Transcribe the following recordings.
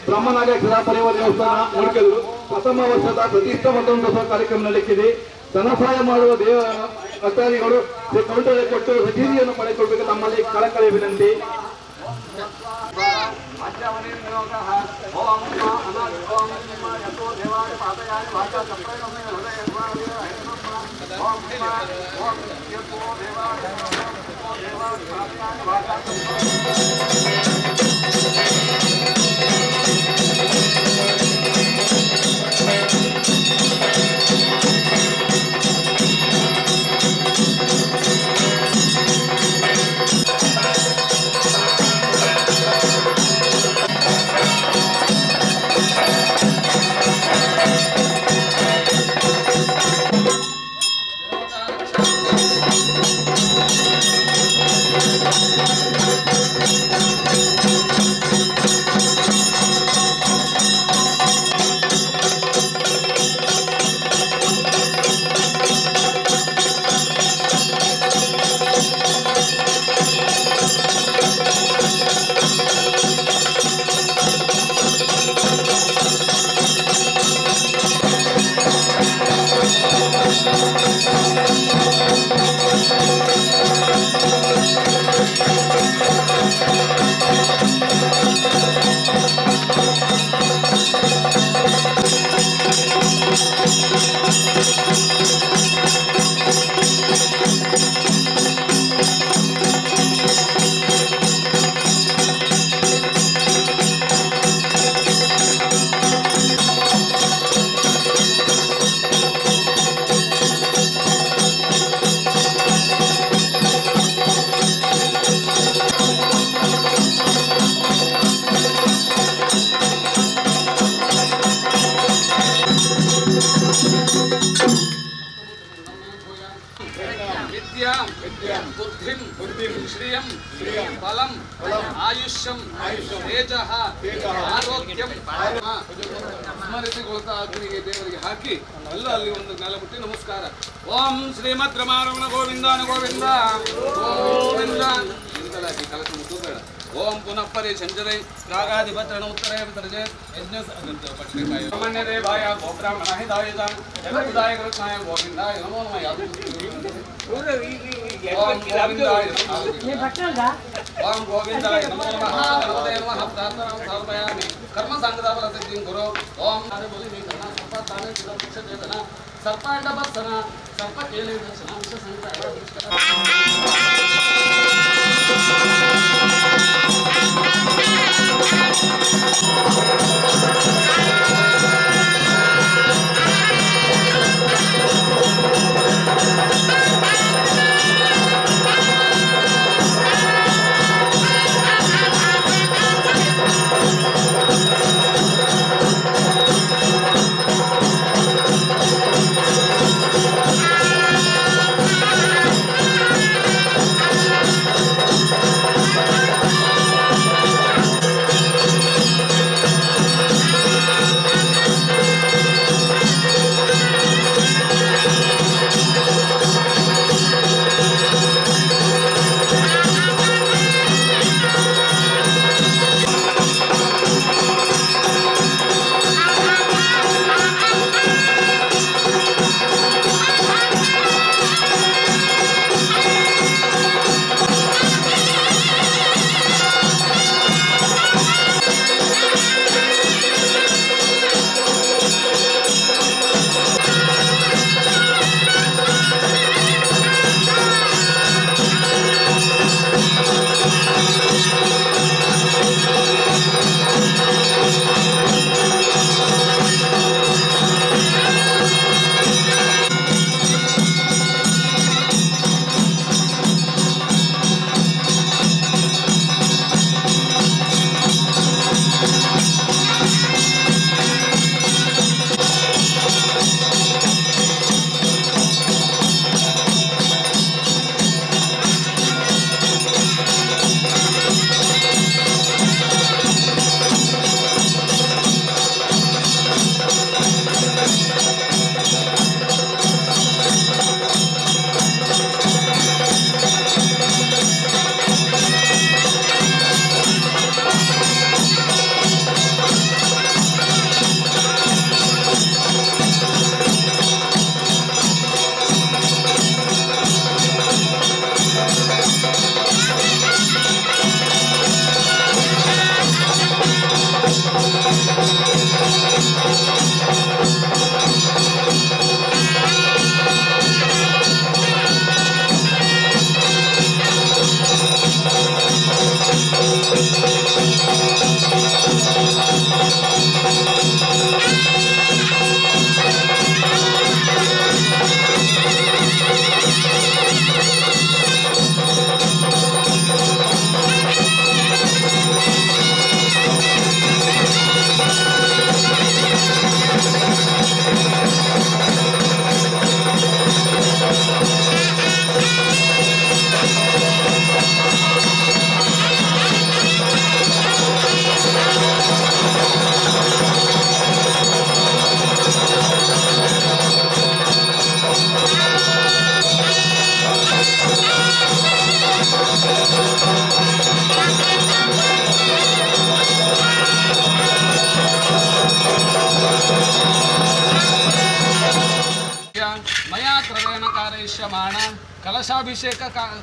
ಬ್ರಹ್ಮನಾಗ ಪರಿವರ್ತನೆ ಉತ್ಸವ ನೋಡ್ಕಿದ್ರು ಪ್ರಥಮ ವರ್ಷದ ಪ್ರತಿಷ್ಠಾ ಮತೋತ್ಸವ ಕಾರ್ಯಕ್ರಮ ನಡೆಸಿದೆ. ಧನಸಹಾಯ ಮಾಡುವ ದೇವ ಅಧಿಕಾರಿಗಳು ಕೌಂಟರ್ ಕೊಟ್ಟು ರಸೀದಿಯನ್ನು ಪಡೆದುಕೊಳ್ಳಬೇಕು ತಮ್ಮಲ್ಲಿ ಕಳಕಳಿ ವಿನಂತಿ. ಸ್ಮರಿಸಿಗೊಳ್ತಾ ದೇವರಿಗೆ ಹಾಕಿ ಅಲ್ಲಿ ಒಂದು ನೆಲ ಮುಟ್ಟಿ ನಮಸ್ಕಾರ. ಓಂ ಶ್ರೀಮದ್ ರಮಾರಮಣ ಗೋವಿಂದಾನ ಗೋವಿಂದ ಗೋವಿಂದ ಇಂತಲಾಗಿ ಕಲಶ ಮುಟ್ಟುಬೇಡ. ಓಂ ಪುನಃ ಪರಿ ಸಂಜರೈ ರಾಗಾಧಿಪತ್ರಣ ಉತ್ತರೇ ವಿತರ್ಜೆ ಯಜ್ಞ ಪಕ್ಷಕಾಯ ಸಾಮಾನ್ಯರೇ ಭಾಯ ಗೋಬ್ರಾಹ್ಮಣ ಹಿತಾಯ ಜಗದಾಯ ಕೃಷ್ಣಾಯ ಗೋವಿಂದಾಯ ನಮೋ ನಮಃ. ಓಂ ಗೋವಿಂದಾಯ ನಮೋ ನಮಃ. ಸರ್ವದೇ ನಮಃ ಪ್ರಾರ್ಥನಾಂ ಸಮರ್ಪಯಾಮಿ. ಕರ್ಮ ಸಂಗದ ಫಲ ಸಿದ್ಧಿಂ ಗುರು. ಓಂ ಹರಿ ಬಲಿ ಕರ್ಣ ಸಂಪತ್ತಾನೆ ಚಿರಪಕ್ಷ ಚೇತನ ಸರ್ಪಾಂಡ ಬರ್ತನ ಸರ್ಪ ಕೇಳಿ ದರ್ಶನಾಂಶ ಸಂಗ್ರಹ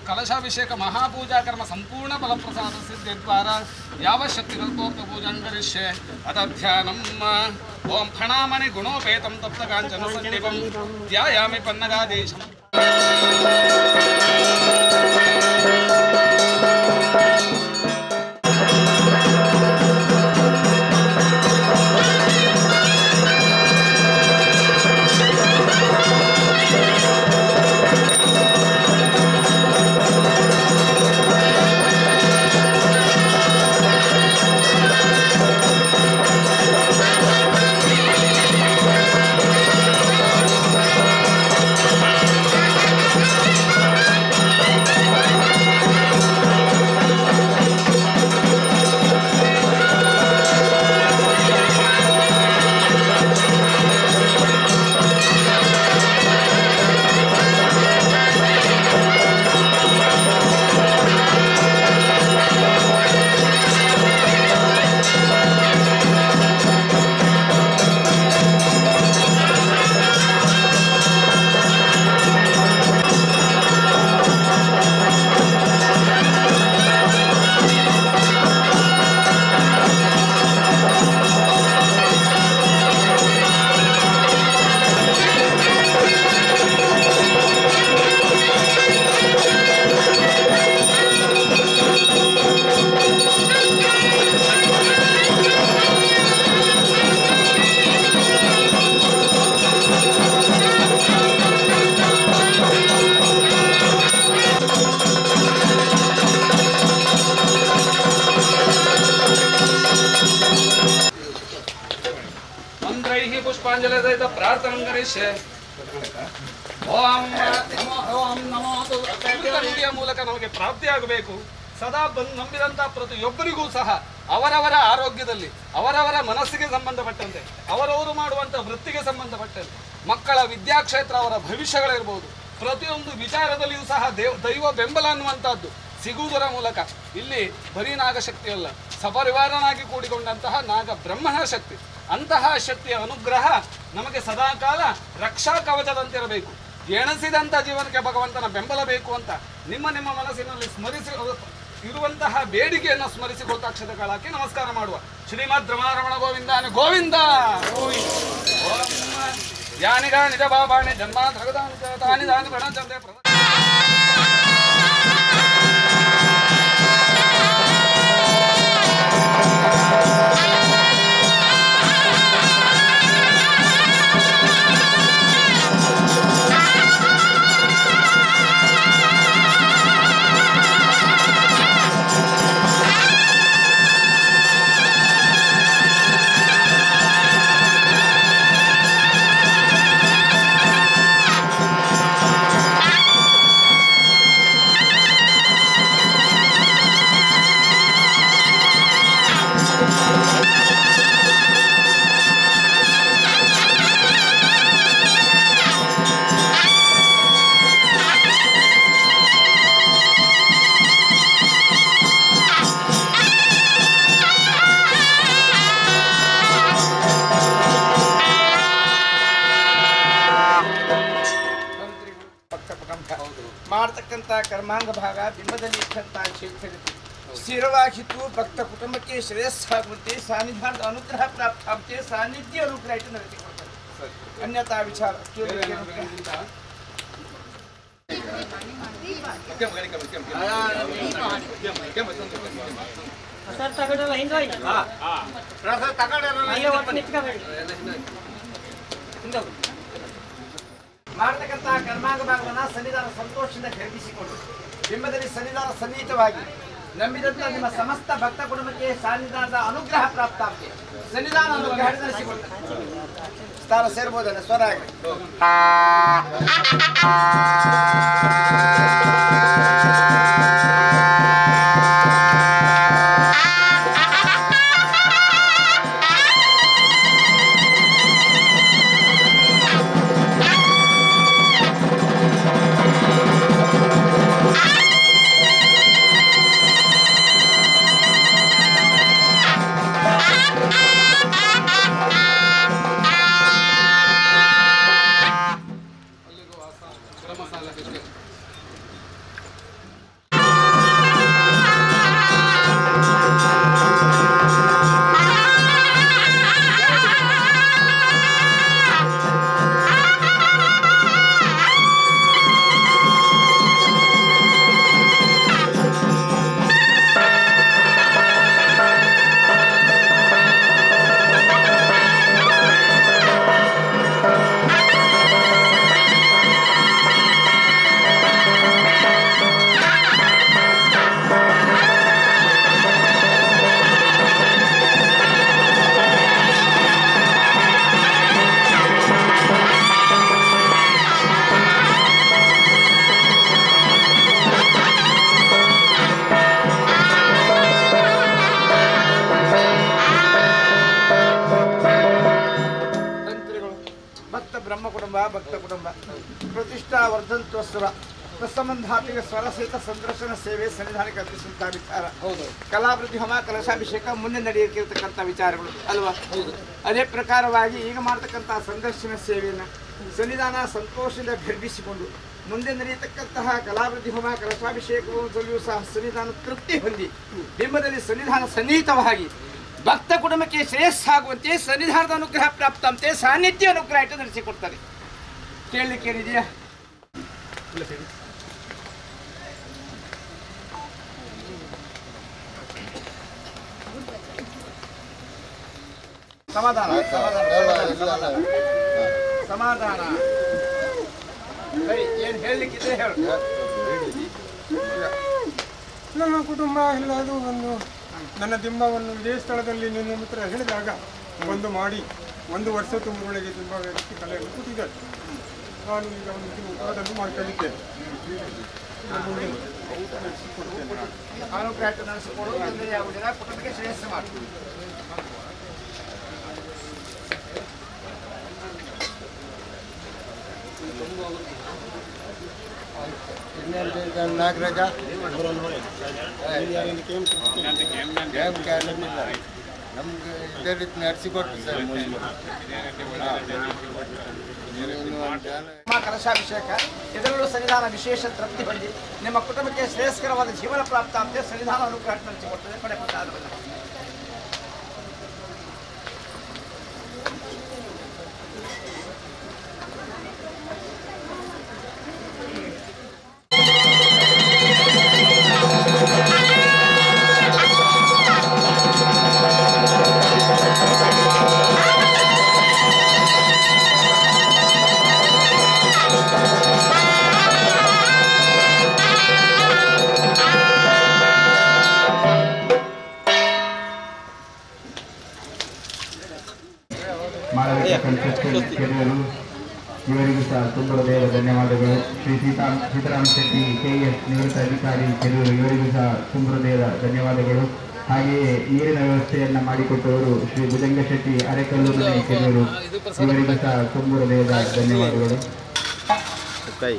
ಕಲಶಾಭಿಷೇಕ ಮಹಾಪೂಜಾ ಕರ್ಮ ಸಂಪೂರ್ಣ ಫಲಪ್ರಸಾದ ಸಿದ್ಧಿದ್ವಾರ ಯಾವ ಶಕ್ತಿಕಲ್ಪೋಕ್ತ ಪೂಜಾಂ ಕರಿಷ್ಯೆ ಅತಧ್ಯಾನಂ ಓಂ ಫಣಾಮಣಿ ಗುಣೋಪೇತಂ ತಪ್ತ ಕಾಂಚನ ಸಂದೀಪಂ ಧ್ಯಾಯಾಮಿ ಪನ್ನಗಾದೇಶಂ. ಸಹಿತ ಪ್ರಾರ್ಥನೆ ಕರಿಷ್ಯೆ. ಓಂ ನಮೋ ನುಡಿಯ ಮೂಲಕ ನಮಗೆ ಪ್ರಾಪ್ತಿಯಾಗಬೇಕು. ಸದಾ ನಂಬಿದಂತ ಪ್ರತಿಯೊಬ್ಬರಿಗೂ ಸಹ ಅವರವರ ಆರೋಗ್ಯದಲ್ಲಿ, ಅವರವರ ಮನಸ್ಸಿಗೆ ಸಂಬಂಧಪಟ್ಟಂತೆ, ಅವರವರು ಮಾಡುವಂಥ ವೃತ್ತಿಗೆ ಸಂಬಂಧಪಟ್ಟಂತೆ, ಮಕ್ಕಳ ವಿದ್ಯಾಕ್ಷೇತ್ರ, ಅವರ ಭವಿಷ್ಯಗಳಿರ್ಬೋದು, ಪ್ರತಿಯೊಂದು ವಿಚಾರದಲ್ಲಿಯೂ ಸಹ ದೈವ ಬೆಂಬಲ ಅನ್ನುವಂಥದ್ದು ಸಿಗುವುದರ ಮೂಲಕ ಇಲ್ಲಿ ಬರೀ ನಾಗಶಕ್ತಿಯಲ್ಲ, ಸಪರಿವಾರನಾಗಿ ಕೂಡಿಕೊಂಡಂತಹ ನಾಗ ಬ್ರಹ್ಮನ ಶಕ್ತಿ, ಅಂತಹ ಶಕ್ತಿಯ ಅನುಗ್ರಹ ನಮಗೆ ಸದಾಕಾಲ ರಕ್ಷಾ ಕವಚದಂತಿರಬೇಕು. ಎಣಸಿದಂಥ ಜೀವನಕ್ಕೆ ಭಗವಂತನ ಬೆಂಬಲ ಬೇಕು ಅಂತ ನಿಮ್ಮ ಮನಸ್ಸಿನಲ್ಲಿ ಸ್ಮರಿಸಿ ಇರುವಂತಹ ಬೇಡಿಕೆಯನ್ನು ಸ್ಮರಿಸಿಕೊಳ್ತಾ ಅಕ್ಷತಕಾಲಕ್ಕೆ ನಮಸ್ಕಾರ ಮಾಡುವ. ಶ್ರೀಮದ್ ರಮಾರಮಣ ಗೋವಿಂದಾನ ಗೋವಿಂದ. ಯಾನಿಗ ನಿಜ ಬಾಬಾಣಿ ಜನ್ಮ ತಾನಿ ದಾನಿ ಪ್ರಣಚಂದೆ ಮಾಡತಕ್ಕಂಥ ಕರ್ಮಾಂಗ ಭಾಗ ಬಿಂಬದಲ್ಲಿ ಇಟ್ಟಂತಹ ಕ್ಷೇತ್ರದಲ್ಲಿ ಸ್ಥಿರವಾಗಿತ್ತು. ಭಕ್ತ ಕುಟುಂಬಕ್ಕೆ ಶ್ರೇಯಸ್ಸಾಗುವಂತೆ ಸಾನ್ನಿಧ್ಯದ ಅನುಗ್ರಹ ಪ್ರಾಪ್ತಾಗುತ್ತೆ. ಸಾನ್ನಿಧ್ಯ ಅನುಗ್ರಹ ಇಟ್ಟು ನಡೆಸಿಕೊಡ್ತಾರೆ. ಅನ್ಯತಾ ವಿಚಾರ ಮಾಡತಕ್ಕಂತಹ ಕರ್ಮಾಂಗ ಭಾಗವನ್ನು ಸನ್ನಿಧಾನ ಸಂತೋಷದಿಂದ ಖರೀದಿಸಿಕೊಂಡು ಬಿಂಬದಲ್ಲಿ ಸನ್ನಿಧಾನ ಸನ್ನಿಹಿತವಾಗಿ ನಂಬಿದಂತ ನಿಮ್ಮ ಸಮಸ್ತ ಭಕ್ತ ಕುಟುಂಬಕ್ಕೆ ಸನ್ನಿಧಾನದ ಅನುಗ್ರಹ ಪ್ರಾಪ್ತಾಗುತ್ತೆ. ಸನ್ನಿಧಾನ ಅನುಗ್ರಹ ನಡೆಸಿಕೊಡ್ತಾರೆ. ಸ್ಥಾನ ಸೇರ್ಬೋದನ್ನ ಸ್ವರ ಆಗಲಿ. ಭಕ್ತ ಕುಟುಂಬ ಪ್ರತಿಷ್ಠಾ ವರ್ಧಂತೋತ್ಸವ ತತ್ಸಂಬಂಧಾತ್ಮಕ ಸ್ವರಸಹಿತ ಸಂದರ್ಶನ ಸೇವೆ ಸನ್ನಿಧಾನಕ್ಕೆ ಅರ್ಪಿಸುವಂತಹ ವಿಚಾರ. ಕಲಾವೃತ್ತಿ ಹೋಮ ಕಲಶಾಭಿಷೇಕ ಮುಂದೆ ನಡೆಯಲಿರ್ತಕ್ಕಂಥ ವಿಚಾರಗಳು ಅಲ್ವಾ? ಅದೇ ಪ್ರಕಾರವಾಗಿ ಈಗ ಮಾಡತಕ್ಕಂತಹ ಸಂದರ್ಶನ ಸೇವೆಯನ್ನು ಸನ್ನಿಧಾನ ಸಂತೋಷದಿಂದ ಗರ್ಭಿಸಿಕೊಂಡು ಮುಂದೆ ನಡೆಯತಕ್ಕಂತಹ ಕಲಾವೃತ್ತಿ ಹೋಮ ಕಲಶಾಭಿಷೇಕದಲ್ಲಿಯೂ ಸಹ ಸನ್ನಿಧಾನ ತೃಪ್ತಿ ಹೊಂದಿ ಬಿಂಬದಲ್ಲಿ ಸನ್ನಿಧಾನ ಸನ್ನಿಹಿತವಾಗಿ ಭಕ್ತ ಕುಟುಂಬಕ್ಕೆ ಶ್ರೇಯಸ್ಸಾಗುವಂತೆ ಸನ್ನಿಧಾನದ ಅನುಗ್ರಹ ಪ್ರಾಪ್ತಂತೆ ಸಾನ್ನಿಧ್ಯ ಅನುಗ್ರಹ ಇಟ್ಟು ನಡೆಸಿಕೊಡ್ತಾರೆ. ಕೇಳಲಿಕ್ಕೆ ಏನಿದೆಯಾ? ಸಮಾಧಾನ ಸಮಾಧಾನ ಏನು ಹೇಳಲಿಕ್ಕಿದ್ರೆ ಹೇಳು. ನಮ್ಮ ಕುಟುಂಬ ಎಲ್ಲದು ಒಂದು ನನ್ನ ಬಿಂಬವನ್ನು ಇದೇ ಸ್ಥಳದಲ್ಲಿ ನಿನ್ನ ಮಿತ್ರ ಹೇಳಿದಾಗ ಒಂದು ಮಾಡಿ 1 ವರ್ಷ ತುಂಬುಗಳಿಗೆ ತುಂಬ ವ್ಯಕ್ತಿ ಕಲೆಯನ್ನು ಕೂತಿದ್ದಾರೆ. ನಾನು ಈಗ ಒಂದು ಅದನ್ನು ಮಾಡ್ಕೊಂಡಿದ್ದೇನೆ. ಕಾನೂನು ಪ್ರಯತ್ನ ನಡೆಸಿಕೊಳ್ಳುವುದು ಅಂದರೆ ಯಾವುದಿಲ್ಲ, ಕುಟುಂಬಕ್ಕೆ ಶ್ರೇಯಸ್ಸು ಮಾಡ್ತೀವಿ. ನಾಗರಾಜ ನಮ್ಗೆ ಇದೇ ರೀತಿ ನಡೆಸಿಕೊಟ್ಟು ಸರ್. ಕಲಶಾಭಿಷೇಕ ಇದರಲ್ಲೂ ಸನ್ನಿಧಾನ ವಿಶೇಷ ತೃಪ್ತಿ ಹೊಂದಿ ನಿಮ್ಮ ಕುಟುಂಬಕ್ಕೆ ಶ್ರೇಯಸ್ಕರವಾದ ಜೀವನ ಪ್ರಾಪ್ತಾಂತೆ ಸನ್ನಿಧಾನ ಅನುಗ್ರಹ ನಡೆಸಿಕೊಡ್ತದೆ. ಪಡೆ ಪ್ರಸಾದವನ್ನು ಮಾಳವಿಕ ಕನ್ಸ್ಟ್ರಕ್ಷನ್ ಕೆರೆಯರು ಇವರಿಗೂ ಸಹ ತುಂಬ ಹೃದಯದ ಧನ್ಯವಾದಗಳು. ಶ್ರೀ ಸೀತಾರಾಮ ಶೆಟ್ಟಿ KS ನಿವೃತ್ತ ಅಧಿಕಾರಿ ಕೆರೆಯರು ಇವರಿಗೂ ಸಹ ತುಂಬ ಹೃದಯದ ಧನ್ಯವಾದಗಳು. ಹಾಗೆಯೇ ನೀರಿನ ವ್ಯವಸ್ಥೆಯನ್ನು ಮಾಡಿಕೊಟ್ಟವರು ಶ್ರೀ ಭುಜಂಗ ಶೆಟ್ಟಿ ಅರೆಕಲ್ಲೂರು ಕೆರೆಯರು ಇವರಿಗೂ ಸಹ ತುಂಬ ಹೃದಯದ ಧನ್ಯವಾದಗಳು.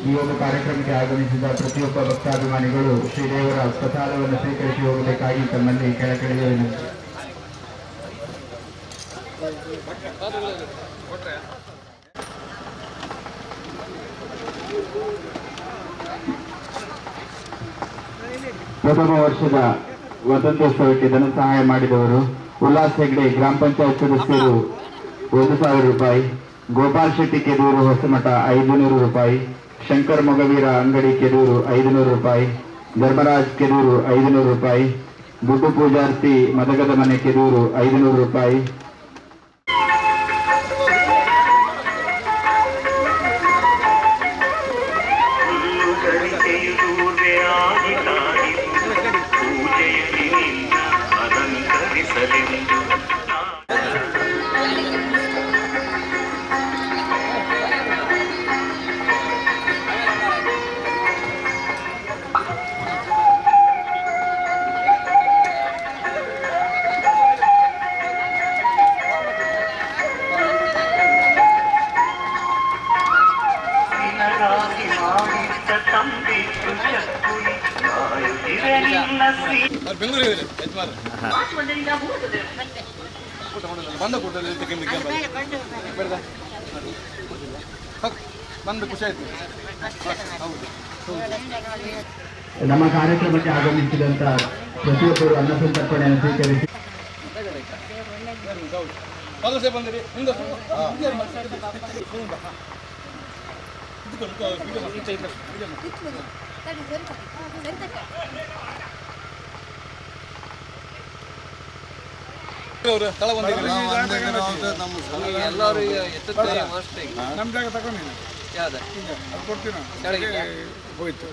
ಈ ಒಂದು ಕಾರ್ಯಕ್ರಮಕ್ಕೆ ಆಗಮಿಸಿದ ಪ್ರತಿಯೊಬ್ಬ ಭಕ್ತಾಭಿಮಾನಿಗಳು ಶ್ರೀದೇವರ ಪ್ರಸಾದವನ್ನು ಸ್ವೀಕರಿಸಿ ಹೋಗಬೇಕಾಗಿ ತಮ್ಮಲ್ಲಿ ಕೆಳಕಳಿಯ ವಿನಂತಿ. ಪ್ರಥಮ ವರ್ಷದ ವಸಂತೋತ್ಸವಕ್ಕೆ ಧನ ಸಹಾಯ ಮಾಡಿದವರು ಉಲ್ಲಾಸ್ ಹೆಗ್ಡೆ ಗ್ರಾಮ ಪಂಚಾಯತ್ ಸದಸ್ಯರು 1,000 ರೂಪಾಯಿ, ಗೋಪಾಲ್ ಶೆಟ್ಟಿ ಕೆದೂರು ಹೊಸಮಠ 500 ರೂಪಾಯಿ, ಶಂಕರ್ ಮೊಗವೀರ ಅಂಗಡಿ ಕೆದೂರು 500 ರೂಪಾಯಿ, ಧರ್ಮರಾಜ್ ಕೆದೂರು 500 ರೂಪಾಯಿ, ಗುಡ್ಡು ಪೂಜಾರ್ತಿ ಮದಗದ ಮನೆ ಕೆದೂರು 500 ರೂಪಾಯಿ, ನಮ್ಮ ಕಾರ್ಯಕ್ರಮಕ್ಕೆ ಆಗಮಿಸಿದಂತ ಪ್ರತಿಯೊಬ್ಬರು ಅನ್ನಸಂತರ್ಪಣೆಯನ್ನು ಸ್ವೀಕರಿಸಿ ನಮ್ಮ ಜಾಗ ತಗೊಂಡಿನಿ ಹೋಯ್ತು.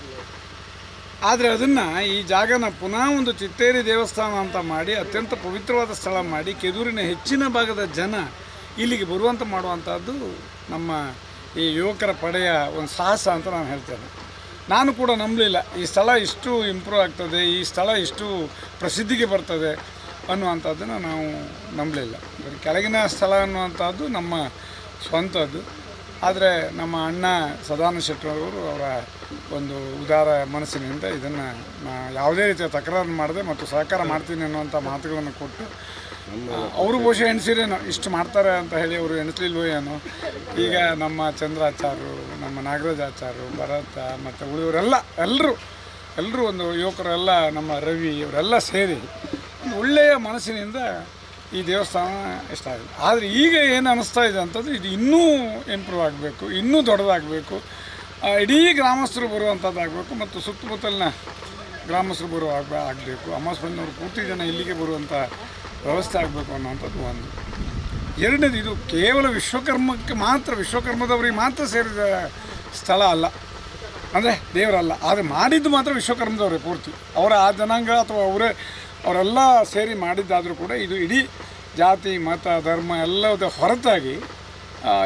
ಆದರೆ ಅದನ್ನು ಈ ಜಾಗನ ಪುನಃ ಒಂದು ಚಿತ್ತೇರಿ ದೇವಸ್ಥಾನ ಅಂತ ಮಾಡಿ ಅತ್ಯಂತ ಪವಿತ್ರವಾದ ಸ್ಥಳ ಮಾಡಿ ಕೆದೂರಿನ ಹೆಚ್ಚಿನ ಭಾಗದ ಜನ ಇಲ್ಲಿಗೆ ಬರುವಂತ ಮಾಡುವಂಥದ್ದು ನಮ್ಮ ಈ ಯುವಕರ ಪಡೆಯ ಒಂದು ಸಾಹಸ ಅಂತ ನಾನು ಹೇಳ್ತೇನೆ. ನಾನು ಕೂಡ ನಂಬಲಿಲ್ಲ ಈ ಸ್ಥಳ ಇಷ್ಟು ಇಂಪ್ರೂವ್ ಆಗ್ತದೆ, ಈ ಸ್ಥಳ ಇಷ್ಟು ಪ್ರಸಿದ್ಧಿಗೆ ಬರ್ತದೆ ಅನ್ನುವಂಥದ್ದನ್ನು ನಾವು ನಂಬಲಿಲ್ಲ. ಕೆಳಗಿನ ಸ್ಥಳ ಅನ್ನುವಂಥದ್ದು ನಮ್ಮ ಸ್ವಂತದ್ದು. ಆದರೆ ನಮ್ಮ ಅಣ್ಣ ಸದಾನಂದ ಶೆಟ್ಟರವರು ಅವರ ಒಂದು ಉದಾರ ಮನಸ್ಸಿನಿಂದ ಇದನ್ನು ಯಾವುದೇ ರೀತಿಯ ತಕರಾರು ಮಾಡದೆ ಮತ್ತು ಸಹಕಾರ ಮಾಡ್ತೀನಿ ಅನ್ನುವಂಥ ಮಾತುಗಳನ್ನು ಕೊಟ್ಟು ಅವರು ಬಹುಶಃ ಎಣಿಸಿರೇನೋ ಇಷ್ಟು ಮಾಡ್ತಾರೆ ಅಂತ ಹೇಳಿ ಅವರು ಎಣಿಸ್ಲಿಲ್ವೋ ಏನೋ. ಈಗ ನಮ್ಮ ಚಂದ್ರಾಚಾರ್ಯರು, ನಮ್ಮ ನಾಗರಾಜಾಚಾರ್ಯರು, ಭರತ ಮತ್ತು ಉಳಿಯವರೆಲ್ಲ ಎಲ್ಲರೂ ಒಂದು ಯುವಕರೆಲ್ಲ, ನಮ್ಮ ರವಿ ಇವರೆಲ್ಲ ಸೇರಿ ಒಂದು ಒಳ್ಳೆಯ ಮನಸ್ಸಿನಿಂದ ಈ ದೇವಸ್ಥಾನ ಇಷ್ಟ ಆಗಿದೆ. ಆದರೆ ಈಗ ಏನು ಅನ್ನಿಸ್ತಾ ಇದೆ ಅಂತಂದರೆ ಇದು ಇನ್ನೂ ಇಂಪ್ರೂವ್ ಆಗಬೇಕು, ಇನ್ನೂ ದೊಡ್ಡದಾಗಬೇಕು, ಇಡೀ ಗ್ರಾಮಸ್ಥರು ಬರುವಂಥದ್ದಾಗಬೇಕು ಮತ್ತು ಸುತ್ತಮುತ್ತಲಿನ ಗ್ರಾಮಸ್ಥರು ಆಗಬೇಕು. ಅಮ್ಮಸ್ಪಂದವರು ಪೂರ್ತಿ ಜನ ಇಲ್ಲಿಗೆ ಬರುವಂಥ ವ್ಯವಸ್ಥೆ ಆಗಬೇಕು ಅನ್ನೋವಂಥದ್ದು ಒಂದು. ಎರಡನೇದು, ಇದು ಕೇವಲ ವಿಶ್ವಕರ್ಮದವರಿಗೆ ಮಾತ್ರ ಸೇರಿದ ಸ್ಥಳ ಅಲ್ಲ, ಅಂದರೆ ದೇವರಲ್ಲ. ಆದರೆ ಮಾಡಿದ್ದು ಮಾತ್ರ ವಿಶ್ವಕರ್ಮದವರೇ ಪೂರ್ತಿ. ಅವರ ಆ ಜನಾಂಗ ಅಥವಾ ಅವರೆಲ್ಲ ಸೇರಿ ಮಾಡಿದ್ದಾದರೂ ಕೂಡ ಇದು ಇಡೀ ಜಾತಿ ಮತ ಧರ್ಮ ಎಲ್ಲದ ಹೊರತಾಗಿ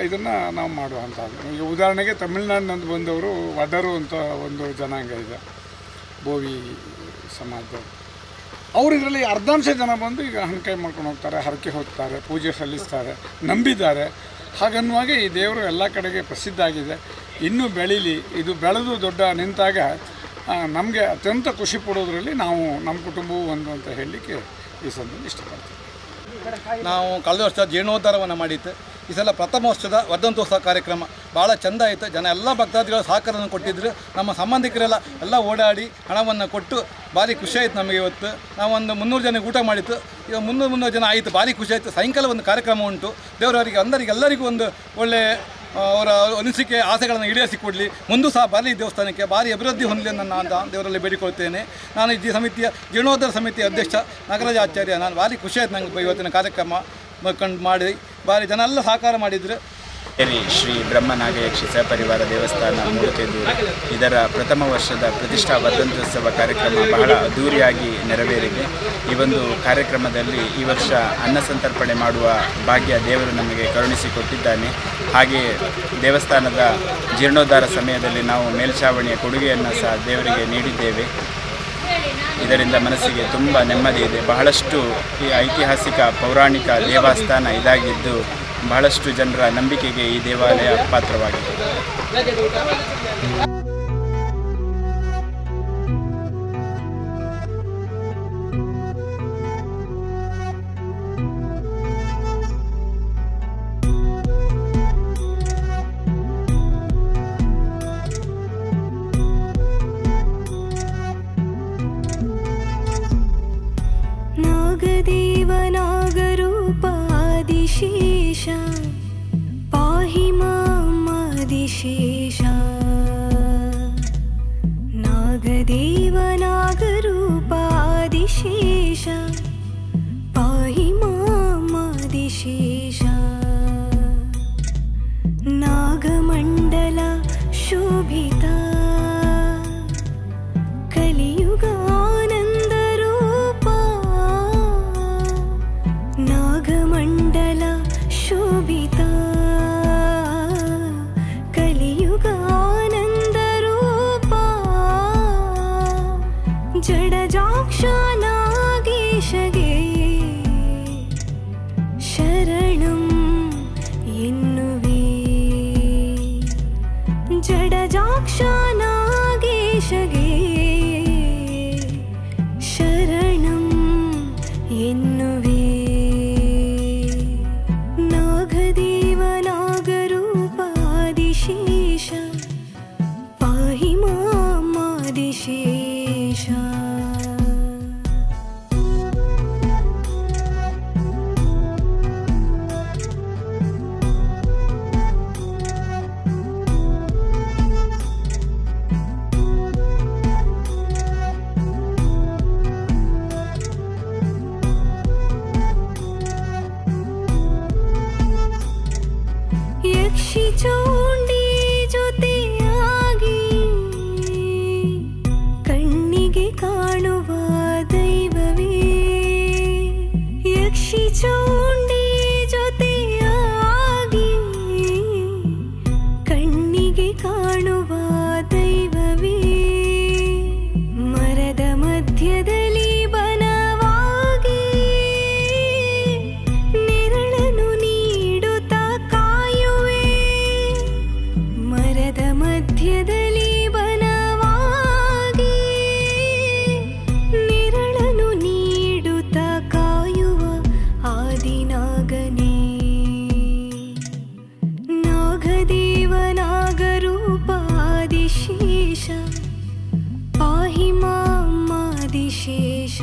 ಇದನ್ನು ನಾವು ಮಾಡುವಂಥದ್ದು. ಈಗ ಉದಾಹರಣೆಗೆ ತಮಿಳುನಾಡಿನಿಂದ ಬಂದವರು ವಡರು ಅಂತ ಒಂದು ಜನಾಂಗ ಇದೆ, ಬೋವಿ ಸಮಾಜದವರು. ಅವರು ಇದರಲ್ಲಿ ಅರ್ಧಾಂಶ ಜನ ಬಂದು ಈಗ ಹಣಕಾಯಿ ಮಾಡ್ಕೊಂಡು ಹೋಗ್ತಾರೆ, ಹರಕೆ ಹೋಗ್ತಾರೆ, ಪೂಜೆ ಸಲ್ಲಿಸ್ತಾರೆ, ನಂಬಿದ್ದಾರೆ. ಹಾಗನ್ನುವಾಗ ಈ ದೇವರು ಎಲ್ಲ ಕಡೆಗೆ ಪ್ರಸಿದ್ಧ ಆಗಿದೆ. ಇನ್ನೂ ಬೆಳೀಲಿ. ಇದು ಬೆಳೆದು ದೊಡ್ಡ ನಿಂತಾಗ ನಮಗೆ ಅತ್ಯಂತ ಖುಷಿ ಪಡೋದ್ರಲ್ಲಿ ನಾವು ನಮ್ಮ ಕುಟುಂಬವೂ ಒಂದು ಅಂತ ಹೇಳಲಿಕ್ಕೆ ಈ ಸಂದರ್ಭ ಇಷ್ಟಪಡ್ತೀವಿ. ನಾವು ಕಳೆದ ವರ್ಷ ಜೀರ್ಣೋದ್ಧಾರವನ್ನು ಮಾಡಿತ್ತು. ಈ ಸಲ ಪ್ರಥಮ ವರ್ಷದ ವರ್ಧಂತೋತ್ಸವ ಕಾರ್ಯಕ್ರಮ ಭಾಳ ಚೆಂದ ಆಯಿತು. ಜನ ಎಲ್ಲ ಭಕ್ತಾದಿಗಳು ಸಹಕಾರವನ್ನು ಕೊಟ್ಟಿದ್ದರು. ನಮ್ಮ ಸಂಬಂಧಿಕರೆಲ್ಲ ಓಡಾಡಿ ಹಣವನ್ನು ಕೊಟ್ಟು ಭಾರಿ ಖುಷಿ ಆಯಿತು ನಮಗೆ. ಇವತ್ತು ನಾವೊಂದು 300 ಜನಕ್ಕೆ ಊಟ ಮಾಡಿತ್ತು. ಈಗ 300 ಜನ ಆಯಿತು. ಭಾರಿ ಖುಷಿ ಆಯಿತು. ಸಾಯಂಕಾಲ ಒಂದು ಕಾರ್ಯಕ್ರಮ ಉಂಟು. ದೇವರವರಿಗೆ ಎಲ್ಲರಿಗೂ ಒಂದು ಒಳ್ಳೆಯ ಅವರ ಅನಿಸಿಕೆ ಆಸೆಗಳನ್ನು ಈಡೇರಿಸಿಕೊಡಲಿ. ಮುಂದೂ ಸಹ ಬಾಲಿ ದೇವಸ್ಥಾನಕ್ಕೆ ಭಾರಿ ಅಭಿವೃದ್ಧಿ ಹೊಂದಲಿ ನನ್ನ ಅಂತ ದೇವರಲ್ಲಿ ಬೇಡಿಕೊಳ್ತೇನೆ. ನಾನು ಈ ಸಮಿತಿಯ ಜೀರ್ಣೋದ್ಧಾರ ಸಮಿತಿಯ ಅಧ್ಯಕ್ಷ ನಾಗರಾಜ ಆಚಾರ್ಯ. ನಾನು ಭಾರಿ ಖುಷಿ ಆಯ್ತು ನಂಗೆ ಇವತ್ತಿನ ಕಾರ್ಯಕ್ರಮ ಮಾಡಿ ಭಾರಿ ಜನ ಎಲ್ಲ ಸಹಕಾರ ಮಾಡಿದ್ರು. ಶ್ರೀ ಬ್ರಹ್ಮನಾಗಯಕ್ಷಿ ಸಹಪರಿವಾರ ದೇವಸ್ಥಾನ ಮೂಡುಕೆದೂರು ಇದರ ಪ್ರಥಮ ವರ್ಷದ ಪ್ರತಿಷ್ಠಾ ವರ್ಧಂತೋತ್ಸವ ಕಾರ್ಯಕ್ರಮ ಬಹಳ ಅದ್ದೂರಿಯಾಗಿ ನೆರವೇರಿದೆ. ಈ ಒಂದು ಕಾರ್ಯಕ್ರಮದಲ್ಲಿ ಈ ವರ್ಷ ಅನ್ನ ಸಂತರ್ಪಣೆ ಮಾಡುವ ಭಾಗ್ಯ ದೇವರು ನಮಗೆ ಕರುಣಿಸಿಕೊಟ್ಟಿದ್ದಾನೆ. ಹಾಗೆ ದೇವಸ್ಥಾನದ ಜೀರ್ಣೋದ್ಧಾರ ಸಮಯದಲ್ಲಿ ನಾವು ಮೇಲ್ಛಾವಣಿಯ ಕೊಡುಗೆಯನ್ನು ಸಹ ದೇವರಿಗೆ ನೀಡಿದ್ದೇವೆ. ಇದರಿಂದ ಮನಸ್ಸಿಗೆ ತುಂಬ ನೆಮ್ಮದಿ ಇದೆ. ಬಹಳಷ್ಟು ಈ ಐತಿಹಾಸಿಕ ಪೌರಾಣಿಕ ದೇವಸ್ಥಾನ ಇದಾಗಿದ್ದು ಬಹಳಷ್ಟು ಜನರ ನಂಬಿಕೆಗೆ ಈ ದೇವಾಲಯ ಪಾತ್ರವಾಗಿದೆ. नागदेवनागरूपादिशेष पाहि मामादिशेष नागदेवनागरूपादिशेष पाहि मामादिशेष नागमण्डल शोभिता कलियुग नागमण्डल शोभिता कलियुगानन्दरूपा जडजाक्ष नागेशगे शरणं एन्नुवे जडजाक्ष नागेशगे शरणं एन्नुवे नागदेवनागरूपादिशेष पाहि मामादिशेष ಯಕ್ಷಿಚೌಂಡಿ ಜೊತೆಯಾಗಿ ಕಣ್ಣಿಗೆ ಕಾಣುವ ದೈವವೇ ಯಕ್ಷಿಚೌಂಡಿ ಜೊತೆಯಾಗಿ ಕಣ್ಣಿಗೆ ಕಾಣುವ ದೈವವೇ ಮರದ ಮಧ್ಯದಲ್ಲಿ ಬನವಾಗಿ ನೆರಳನ್ನು ನೀಡುತ್ತಾ ಕಾಯುವೆ ಮರದ ಮಧ್ಯದಲ್ಲಿ ಬನವಾಗಿ ನೆರಳನ್ನು ನೀಡುತ್ತಾ ಕಾಯುವ ಆದಿನಾಗನೇ ನಾಗದೇವನಾಗರೂಪಾದಿಶೇಷ ಪಾಹಿ ಮಾಮಾದಿಶೇಷ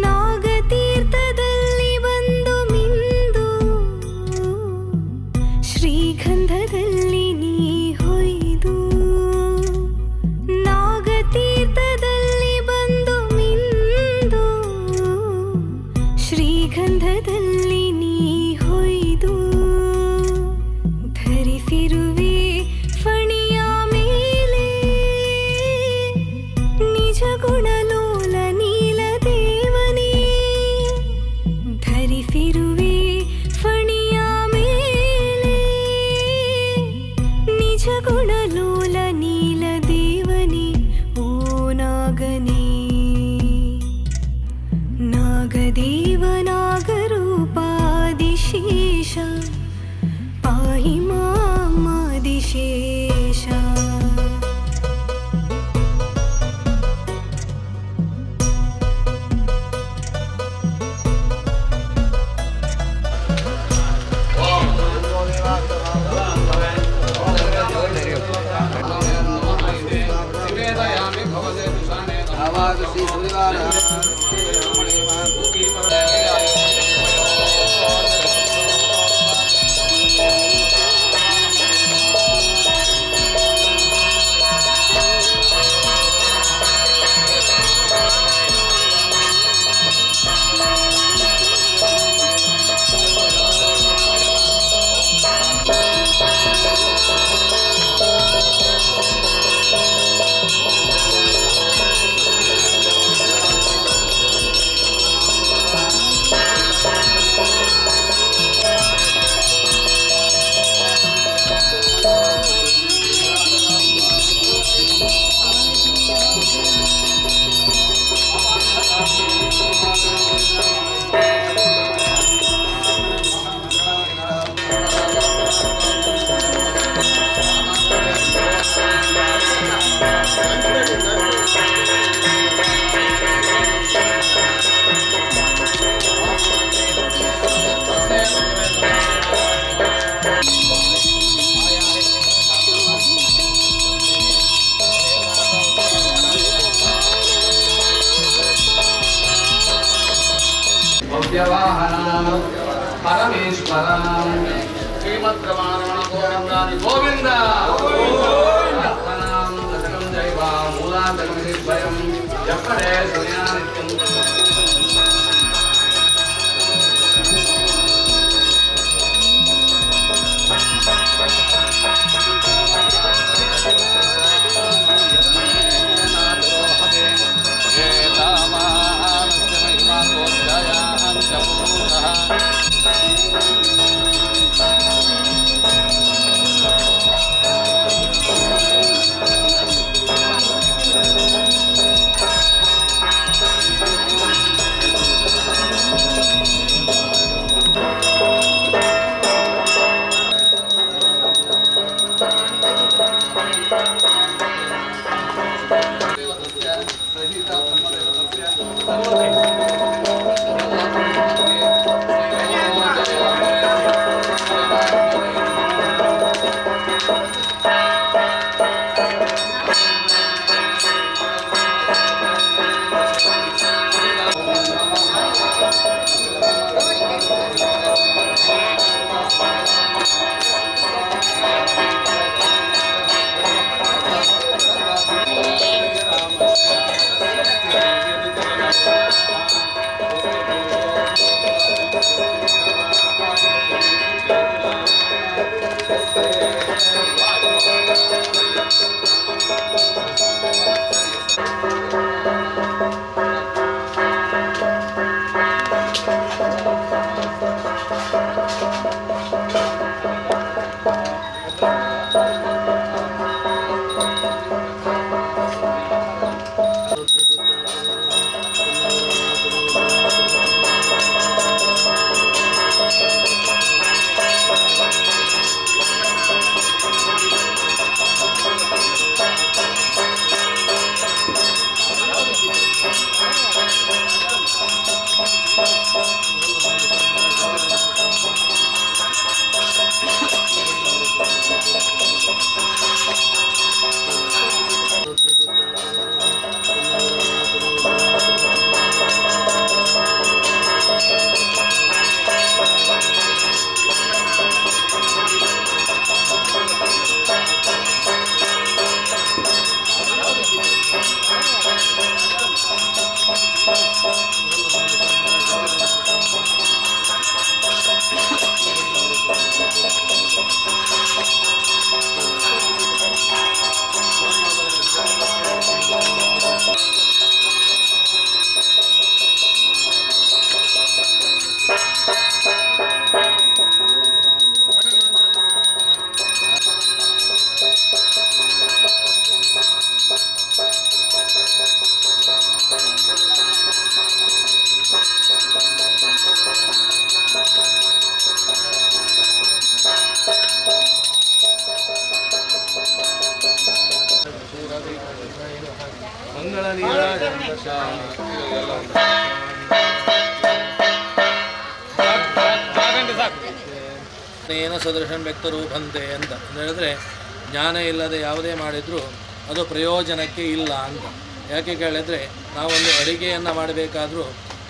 ನಾಗತೀರ್ಥದಲ್ಲಿ ಬಂದು ಶ್ರೀಗಂಧದ ಆವಾದ ಶ್ರೀ ಸುರಿಗಾರ ಪರಮೇಶ್ವರ ಶ್ರೀಮದ್ರಮಾರಮಣ ಗೋವಿಂದಾದಿ ಗೋವಿಂದ ಜೈವ ಮೂಲಾಂತರಂ ಎಪ್ಪಡೆ ಸೂರ್ಯಾನಿತ್ಯಂ ಏನೋ ಸದೃಶನ್ ವ್ಯಕ್ತರು ಬಂತೆ ಅಂತ ಹೇಳಿದ್ರೆ ಜ್ಞಾನ ಇಲ್ಲದೆ ಯಾವುದೇ ಮಾಡಿದರೂ ಅದು ಪ್ರಯೋಜನಕ್ಕೆ ಇಲ್ಲ ಅಂತ. ಯಾಕೆ ಕೇಳಿದರೆ ನಾವೊಂದು ಅಡುಗೆಯನ್ನು ಮಾಡಬೇಕಾದ್ರೂ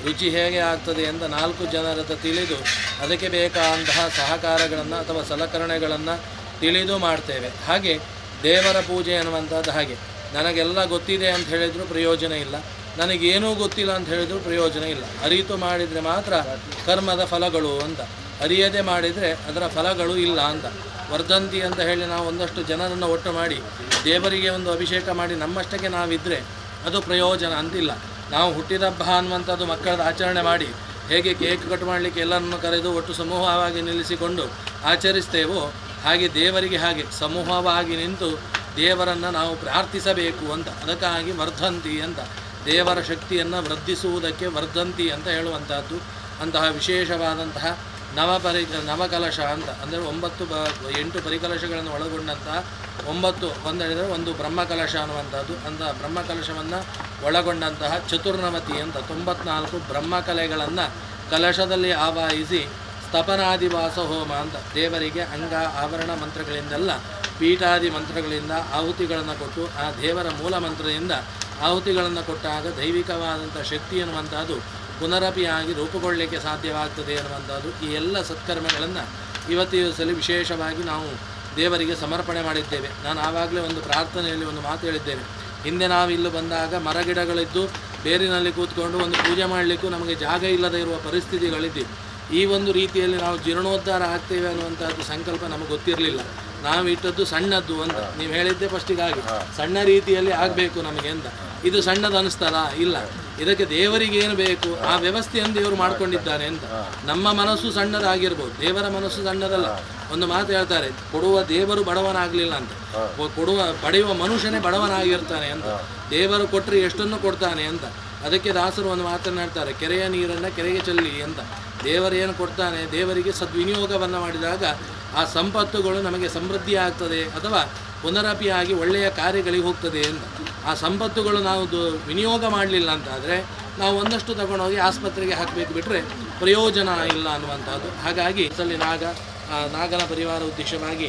ರುಚಿ ಹೇಗೆ ಆಗ್ತದೆ ಅಂತ 4 ಜನರ ತಿಳಿದು ಅದಕ್ಕೆ ಬೇಕಾದಂತಹ ಸಹಕಾರಗಳನ್ನು ಅಥವಾ ಸಲಕರಣೆಗಳನ್ನು ತಿಳಿದು ಮಾಡ್ತೇವೆ. ಹಾಗೆ ದೇವರ ಪೂಜೆ ಅನ್ನುವಂಥದ್ದು ಹಾಗೆ, ನನಗೆಲ್ಲ ಗೊತ್ತಿದೆ ಅಂತ ಹೇಳಿದರೂ ಪ್ರಯೋಜನ ಇಲ್ಲ, ನನಗೇನೂ ಗೊತ್ತಿಲ್ಲ ಅಂತ ಹೇಳಿದರೂ ಪ್ರಯೋಜನ ಇಲ್ಲ. ಅರಿತು ಮಾಡಿದರೆ ಮಾತ್ರ ಕರ್ಮದ ಫಲಗಳು ಅಂತ, ಅರಿಯದೆ ಮಾಡಿದರೆ ಅದರ ಫಲಗಳು ಇಲ್ಲ ಅಂತ. ವರ್ಧಂತಿ ಅಂತ ಹೇಳಿ ನಾವು ಒಂದಷ್ಟು ಜನರನ್ನು ಒಟ್ಟು ಮಾಡಿ ದೇವರಿಗೆ ಒಂದು ಅಭಿಷೇಕ ಮಾಡಿ ನಮ್ಮಷ್ಟಕ್ಕೆ ನಾವಿದ್ದರೆ ಅದು ಪ್ರಯೋಜನ ಅಂತಿಲ್ಲ. ನಾವು ಹುಟ್ಟಿದ ಹಬ್ಬ ಅನ್ನುವಂಥದ್ದು ಮಕ್ಕಳದ ಆಚರಣೆ ಮಾಡಿ ಹೇಗೆ ಕೇಕ್ ಕಟ್ ಮಾಡಲಿಕ್ಕೆ ಎಲ್ಲರನ್ನು ಕರೆದು ಒಟ್ಟು ಸಮೂಹವಾಗಿ ನಿಲ್ಲಿಸಿಕೊಂಡು ಆಚರಿಸ್ತೇವೋ ಹಾಗೆ ದೇವರಿಗೆ ಹಾಗೆ ಸಮೂಹವಾಗಿ ನಿಂತು ದೇವರನ್ನು ನಾವು ಪ್ರಾರ್ಥಿಸಬೇಕು ಅಂತ. ಅದಕ್ಕಾಗಿ ವರ್ಧಂತಿ ಅಂತ, ದೇವರ ಶಕ್ತಿಯನ್ನು ವೃದ್ಧಿಸುವುದಕ್ಕೆ ವರ್ಧಂತಿ ಅಂತ ಹೇಳುವಂಥದ್ದು. ಅಂತಹ ವಿಶೇಷವಾದಂತಹ ನವಕಲಶ ಅಂತ ಅಂದರೆ 8 ಪರಿಕಲಶಗಳನ್ನು ಒಳಗೊಂಡಂತಹ 9 ಒಂದೆಳೆದರೆ ಒಂದು ಬ್ರಹ್ಮಕಲಶ ಅನ್ನುವಂಥದ್ದು. ಅಂತಹ ಬ್ರಹ್ಮಕಲಶವನ್ನು ಒಳಗೊಂಡಂತಹ ಚತುರ್ನವತಿ ಅಂತ 94 ಬ್ರಹ್ಮಕಲೆಗಳನ್ನು ಕಲಶದಲ್ಲಿ ಆವಾಹಿಸಿ ಸ್ತಪನಾದಿವಾಸ ಹೋಮ ಅಂತ ದೇವರಿಗೆ ಅಂಗ ಆಭರಣ ಮಂತ್ರಗಳಿಂದೆಲ್ಲ ಪೀಠಾದಿ ಮಂತ್ರಗಳಿಂದ ಆಹುತಿಗಳನ್ನು ಕೊಟ್ಟು ಆ ದೇವರ ಮೂಲ ಮಂತ್ರದಿಂದ ಆಹುತಿಗಳನ್ನು ಕೊಟ್ಟಾಗ ದೈವಿಕವಾದಂಥ ಶಕ್ತಿ ಅನ್ನುವಂಥದ್ದು ಪುನರಪಿಯಾಗಿ ರೂಪುಗೊಳ್ಳಲಿಕ್ಕೆ ಸಾಧ್ಯವಾಗ್ತದೆ ಅನ್ನುವಂಥದ್ದು. ಈ ಎಲ್ಲ ಸತ್ಕರ್ಮಗಳನ್ನು ಇವತ್ತಿನ ದಿವಸದಲ್ಲಿ ವಿಶೇಷವಾಗಿ ನಾವು ದೇವರಿಗೆ ಸಮರ್ಪಣೆ ಮಾಡಿದ್ದೇವೆ. ನಾನು ಆವಾಗಲೇ ಒಂದು ಪ್ರಾರ್ಥನೆಯಲ್ಲಿ ಒಂದು ಮಾತು ಹೇಳಿದ್ದೇನೆ. ಹಿಂದೆ ನಾವು ಇಲ್ಲಿ ಬಂದಾಗ ಮರಗಿಡಗಳಿದ್ದು ಬೇರಿನಲ್ಲಿ ಕೂತ್ಕೊಂಡು ಒಂದು ಪೂಜೆ ಮಾಡಲಿಕ್ಕೂ ನಮಗೆ ಜಾಗ ಇಲ್ಲದೆ ಇರುವ ಪರಿಸ್ಥಿತಿಗಳಿದ್ದು. ಈ ಒಂದು ರೀತಿಯಲ್ಲಿ ನಾವು ಜೀರ್ಣೋದ್ಧಾರ ಆಗ್ತೇವೆ ಅನ್ನುವಂಥದ್ದು ಸಂಕಲ್ಪ ನಮಗೆ ಗೊತ್ತಿರಲಿಲ್ಲ. ನಾವು ಇಟ್ಟದ್ದು ಸಣ್ಣದ್ದು ಅಂತ ನೀವು ಹೇಳಿದ್ದೆ ಫಸ್ಟಿಗಾಗಿ, ಸಣ್ಣ ರೀತಿಯಲ್ಲಿ ಆಗಬೇಕು ನಮಗೆ ಅಂತ. ಇದು ಸಣ್ಣದು ಅನ್ನಿಸ್ತಲ್ಲ, ಇಲ್ಲ, ಇದಕ್ಕೆ ದೇವರಿಗೆ ಏನು ಬೇಕು ಆ ವ್ಯವಸ್ಥೆಯನ್ನು ದೇವರು ಮಾಡ್ಕೊಂಡಿದ್ದಾನೆ ಅಂತ. ನಮ್ಮ ಮನಸ್ಸು ಸಣ್ಣದಾಗಿರ್ಬೋದು, ದೇವರ ಮನಸ್ಸು ಸಣ್ಣದಲ್ಲ. ಒಂದು ಮಾತು ಹೇಳ್ತಾರೆ, ಕೊಡುವ ದೇವರು ಬಡವನಾಗಲಿಲ್ಲ ಅಂತ, ಪಡೆಯುವ ಮನುಷ್ಯನೇ ಬಡವನಾಗಿರ್ತಾನೆ ಅಂತ. ದೇವರು ಕೊಟ್ಟರೆ ಎಷ್ಟನ್ನು ಕೊಡ್ತಾನೆ ಅಂತ. ಅದಕ್ಕೆ ದಾಸರು ಒಂದು ಮಾತನ್ನು ಹೇಳ್ತಾರೆ, ಕೆರೆಯ ನೀರನ್ನು ಕೆರೆಗೆ ಚೆಲ್ಲಿ ಅಂತ. ದೇವರೇನು ಕೊಡ್ತಾನೆ, ದೇವರಿಗೆ ಸದ್ವಿನಿಯೋಗವನ್ನು ಮಾಡಿದಾಗ ಆ ಸಂಪತ್ತುಗಳು ನಮಗೆ ಸಮೃದ್ಧಿ ಆಗ್ತದೆ ಅಥವಾ ಪುನರಪಿಯಾಗಿ ಒಳ್ಳೆಯ ಕಾರ್ಯಗಳಿಗೆ ಹೋಗ್ತದೆ ಅಂತ. ಆ ಸಂಪತ್ತುಗಳು ನಾವು ವಿನಿಯೋಗ ಮಾಡಲಿಲ್ಲ ಅಂತಾದರೆ ನಾವು ಒಂದಷ್ಟು ತಗೊಂಡೋಗಿ ಆಸ್ಪತ್ರೆಗೆ ಹಾಕಬೇಕು, ಬಿಟ್ಟರೆ ಪ್ರಯೋಜನ ಇಲ್ಲ ಅನ್ನುವಂಥದ್ದು. ಹಾಗಾಗಿ ಇದರಲ್ಲಿ ನಾಗನ ಪರಿವಾರ ಉದ್ದೇಶವಾಗಿ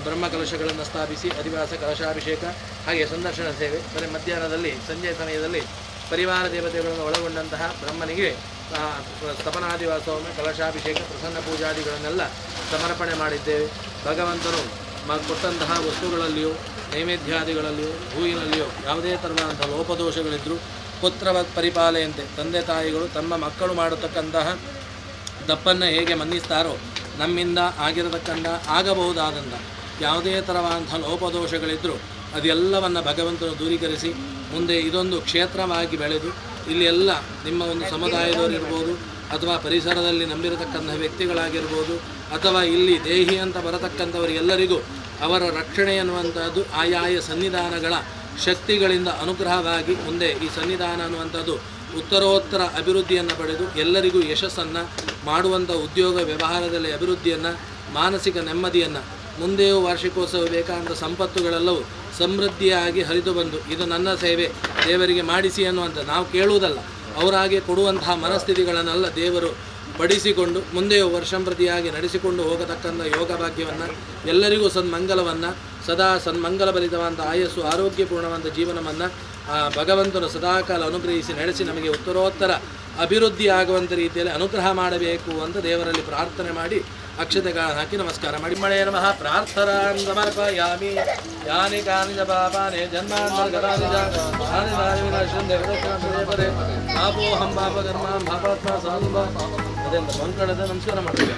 ಬ್ರಹ್ಮಕಲಶಗಳನ್ನು ಸ್ಥಾಪಿಸಿ ಅಧಿವಾಸ ಕಲಶಾಭಿಷೇಕ ಹಾಗೆ ಸಂದರ್ಶನ ಸೇವೆ, ಬರೀ ಮಧ್ಯಾಹ್ನದಲ್ಲಿ ಸಂಜೆ ಸಮಯದಲ್ಲಿ ಪರಿವಾರ ದೇವತೆಗಳನ್ನು ಒಳಗೊಂಡಂತಹ ಬ್ರಹ್ಮನಿಗೆ ಸ್ತಪನಾದಿವಾಸ ಹೋಮ, ಕಲಶಾಭಿಷೇಕ, ಪ್ರಸನ್ನ ಪೂಜಾದಿಗಳನ್ನೆಲ್ಲ ಸಮರ್ಪಣೆ ಮಾಡಿದ್ದೇವೆ. ಭಗವಂತನು ಕೊಟ್ಟಂತಹ ವಸ್ತುಗಳಲ್ಲಿಯೂ ನೈವೇದ್ಯಾದಿಗಳಲ್ಲಿಯೂ ಹೂವಿನಲ್ಲಿಯೂ ಯಾವುದೇ ಥರವಾದಂಥ ಲೋಪದೋಷಗಳಿದ್ದರೂ ಪುತ್ರವತ್ ಪರಿಪಾಲೆಯಂತೆ ತಂದೆ ತಾಯಿಗಳು ತಮ್ಮ ಮಕ್ಕಳು ಮಾಡತಕ್ಕಂತಹ ತಪ್ಪನ್ನು ಹೇಗೆ ಮನ್ನಿಸ್ತಾರೋ ನಮ್ಮಿಂದ ಆಗಬಹುದಾದಂಥ ಯಾವುದೇ ಥರವಾದಂಥ ಲೋಪದೋಷಗಳಿದ್ದರೂ ಅದೆಲ್ಲವನ್ನು ಭಗವಂತನು ದೂರೀಕರಿಸಿ ಮುಂದೆ ಇದೊಂದು ಕ್ಷೇತ್ರವಾಗಿ ಬೆಳೆದು ಇಲ್ಲಿ ಎಲ್ಲ ನಿಮ್ಮ ಒಂದು ಸಮುದಾಯದವರಿರ್ಬೋದು ಅಥವಾ ಪರಿಸರದಲ್ಲಿ ನಂಬಿರತಕ್ಕಂಥ ವ್ಯಕ್ತಿಗಳಾಗಿರ್ಬೋದು ಅಥವಾ ಇಲ್ಲಿ ದೇಹಿ ಅಂತ ಬರತಕ್ಕಂಥವರಿಗೆಲ್ಲರಿಗೂ ಅವರ ರಕ್ಷಣೆ ಅನ್ನುವಂಥದ್ದು ಆಯಾಯ ಸನ್ನಿಧಾನಗಳ ಶಕ್ತಿಗಳಿಂದ ಅನುಗ್ರಹವಾಗಿ ಮುಂದೆ ಈ ಸನ್ನಿಧಾನ ಅನ್ನುವಂಥದ್ದು ಉತ್ತರೋತ್ತರ ಅಭಿವೃದ್ಧಿಯನ್ನು ಪಡೆದು ಎಲ್ಲರಿಗೂ ಯಶಸ್ಸನ್ನು ಮಾಡುವಂಥ ಉದ್ಯೋಗ ವ್ಯವಹಾರದಲ್ಲಿ ಅಭಿವೃದ್ಧಿಯನ್ನು, ಮಾನಸಿಕ ನೆಮ್ಮದಿಯನ್ನು, ಮುಂದೆಯೂ ವಾರ್ಷಿಕೋತ್ಸವ ಬೇಕಾದಂಥ ಸಂಪತ್ತುಗಳೆಲ್ಲವೂ ಸಮೃದ್ಧಿಯಾಗಿ ಹರಿದು ಬಂದು ಇದು ನನ್ನ ಸೇವೆ ದೇವರಿಗೆ ಮಾಡಿಸಿ ಅನ್ನುವಂಥ ನಾವು ಕೇಳುವುದಲ್ಲ, ಅವರಾಗೆ ಕೊಡುವಂತಹ ಮನಸ್ಥಿತಿಗಳನ್ನೆಲ್ಲ ದೇವರು ಪಡಿಸಿಕೊಂಡು ಮುಂದೆಯೂ ವರ್ಷಂಪ್ರತಿಯಾಗಿ ನಡೆಸಿಕೊಂಡು ಹೋಗತಕ್ಕಂಥ ಯೋಗ ಭಾಗ್ಯವನ್ನು, ಎಲ್ಲರಿಗೂ ಸನ್ಮಂಗಲವನ್ನು, ಸದಾ ಸನ್ಮಂಗಲಭರಿತವಾದಂಥ ಆಯಸ್ಸು ಆರೋಗ್ಯಪೂರ್ಣವಾದ ಜೀವನವನ್ನು ಭಗವಂತನು ಸದಾಕಾಲ ಅನುಗ್ರಹಿಸಿ ನಡೆಸಿ ನಮಗೆ ಉತ್ತರೋತ್ತರ ಅಭಿವೃದ್ಧಿ ಆಗುವಂಥ ರೀತಿಯಲ್ಲಿ ಅನುಗ್ರಹ ಮಾಡಬೇಕು ಅಂತ ದೇವರಲ್ಲಿ ಪ್ರಾರ್ಥನೆ ಮಾಡಿ ಅಕ್ಷತೆಗಳನ್ನು ಹಾಕಿ ನಮಸ್ಕಾರ ಮಾಡಿ ಮಳೆ ನಮಃ ಪ್ರಾರ್ಥನಾಂ ಸಮರ್ಪಯಾಮಿ. ಯಾನಿ ಕಾನಿ ಚ ಪಾಪಾನಿ ಜನ್ಮಾಂತರ್ಗತಾನಿ ಚ ಆಪೋಹಂ ಪಾಪಕರ್ಮಾಂ ಪಾಪಾತ್ಮ ಸಾಧು ಅದೆಂದ ಮಂಗಳದ ನಮಸ್ಕಾರ ಮಾಡ್ತೀವಿ.